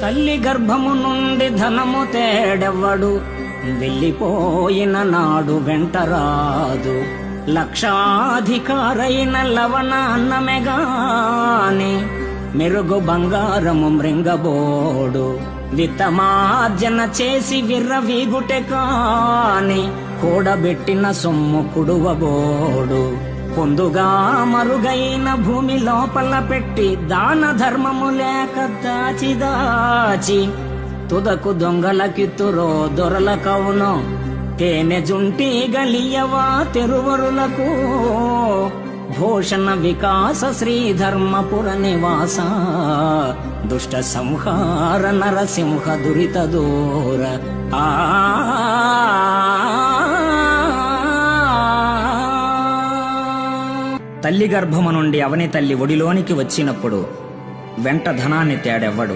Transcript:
తల్లి గర్భము నుండి ధనము తేడెవ్వడు, వెళ్ళిపోయిన నాడు వెంటరాదు. లక్షాధికారైన లవణ అన్నమెగాని, మెరుగు బంగారము మృంగబోడు. విత్తమార్జన చేసి విర్రవీగుటె కాని, కూడబెట్టిన సొమ్ము కుడువబోడు. పొందుగా మరుగైన భూమి లోపల పెట్టి, దాన ధర్మము లేక దాచి దాచి, తుదకు దొంగలకిత్తురో దొరల కవును. తేనె జుంటి గలియవా తెరువరులకు, భూషణ వికాస శ్రీధర్మపుర నివాస. దుష్ట సంహార నరసింహ దురిత దూర. తల్లి గర్భము నుండి అవని తల్లి ఒడిలోనికి వచ్చినప్పుడు వెంట ధనాన్ని తేడెవ్వడు.